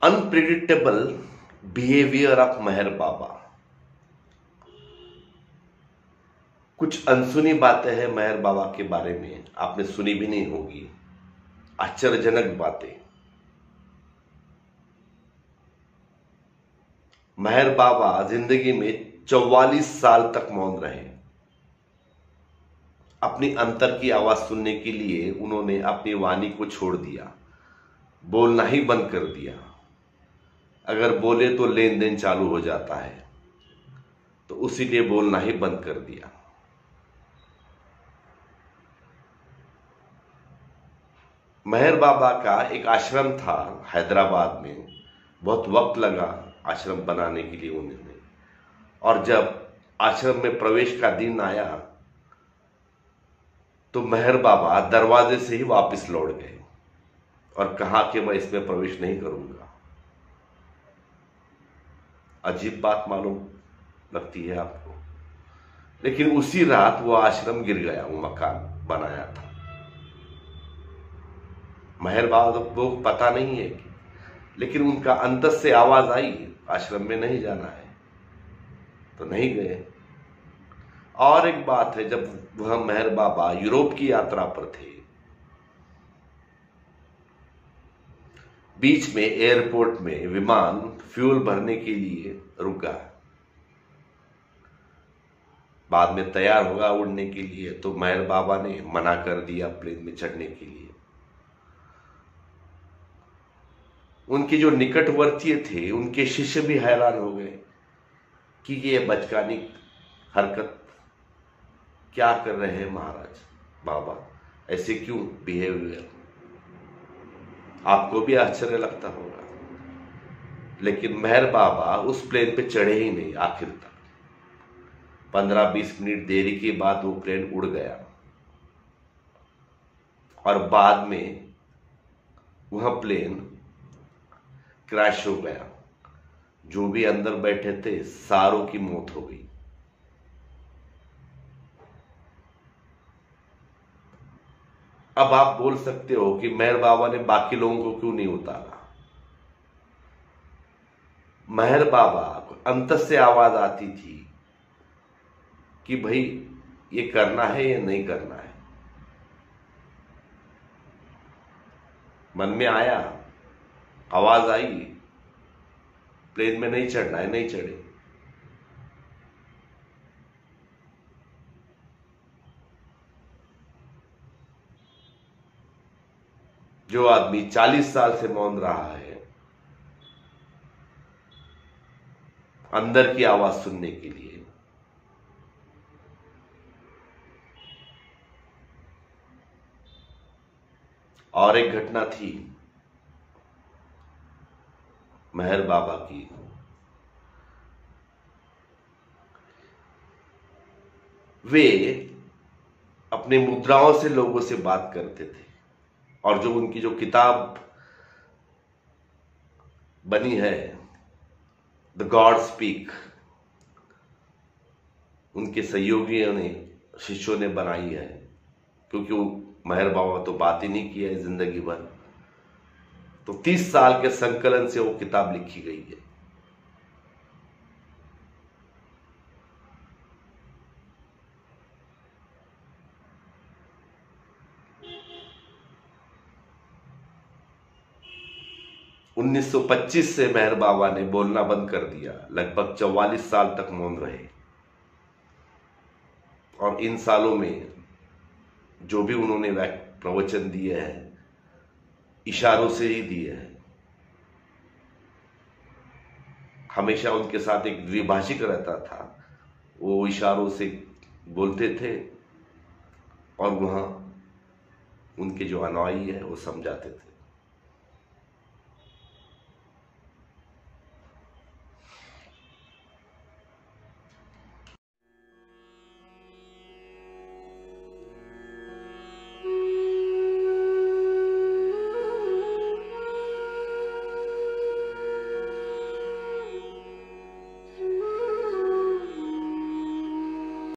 Unpredictable behaviour of मेहर बाबा। कुछ अनसुनी बातें हैं मेहर बाबा के बारे में, आपने सुनी भी नहीं होगी। आश्चर्यजनक बातें। मेहर बाबा जिंदगी में 44 साल तक मौन रहे। अपनी अंतर की आवाज सुनने के लिए उन्होंने अपनी वाणी को छोड़ दिया, बोलना ही बंद कर दिया। अगर बोले तो लेन देन चालू हो जाता है, तो उसीलिए बोलना ही बंद कर दिया। मेहर बाबा का एक आश्रम था हैदराबाद में। बहुत वक्त लगा आश्रम बनाने के लिए उन्होंने, और जब आश्रम में प्रवेश का दिन आया तो मेहर बाबा दरवाजे से ही वापस लौट गए और कहा कि मैं इसमें प्रवेश नहीं करूंगा। अजीब बात मालूम लगती है आपको, लेकिन उसी रात वो आश्रम गिर गया, वो मकान बनाया था। मेहर बाबा को पता नहीं है लेकिन उनका अंदर से आवाज आई, आश्रम में नहीं जाना है, तो नहीं गए। और एक बात है, जब वह मेहर बाबा यूरोप की यात्रा पर थे, बीच में एयरपोर्ट में विमान फ्यूल भरने के लिए रुका। बाद में तैयार होगा उड़ने के लिए, तो मेहर बाबा ने मना कर दिया प्लेन में चढ़ने के लिए। उनके जो निकटवर्ती थे, उनके शिष्य भी हैरान हो गए कि ये बचकानी हरकत क्या कर रहे हैं महाराज बाबा, ऐसे क्यों बिहेवियर। आपको भी आश्चर्य लगता होगा, लेकिन मेहर बाबा उस प्लेन पे चढ़े ही नहीं आखिर तक। 15-20 मिनट देरी के बाद वो प्लेन उड़ गया और बाद में वह प्लेन क्रैश हो गया। जो भी अंदर बैठे थे सारों की मौत हो गई। अब आप बोल सकते हो कि मेहर बाबा ने बाकी लोगों को क्यों नहीं उतारा। मेहर बाबा को अंतर से आवाज आती थी कि भाई ये करना है या नहीं करना है। मन में आया, आवाज आई, प्लेन में नहीं चढ़ना है, नहीं चढ़े। जो आदमी 40 साल से मौन रहा है अंदर की आवाज सुनने के लिए, और एक घटना थी मेहर बाबा की। वे अपने मुद्राओं से लोगों से बात करते थे, और जो उनकी जो किताब बनी है द गॉड स्पीक, उनके सहयोगियों ने, शिष्यों ने बनाई है, क्योंकि वो मेहर बाबा तो बात ही नहीं किया है जिंदगी भर। तो 30 साल के संकलन से वो किताब लिखी गई है। (1925) से मेहर बाबा ने बोलना बंद कर दिया। लगभग 44 साल तक मौन रहे, और इन सालों में जो भी उन्होंने प्रवचन दिए हैं इशारों से ही दिए हैं। हमेशा उनके साथ एक द्विभाषिक रहता था, वो इशारों से बोलते थे और वहां उनके जो अनुयायी है वो समझाते थे।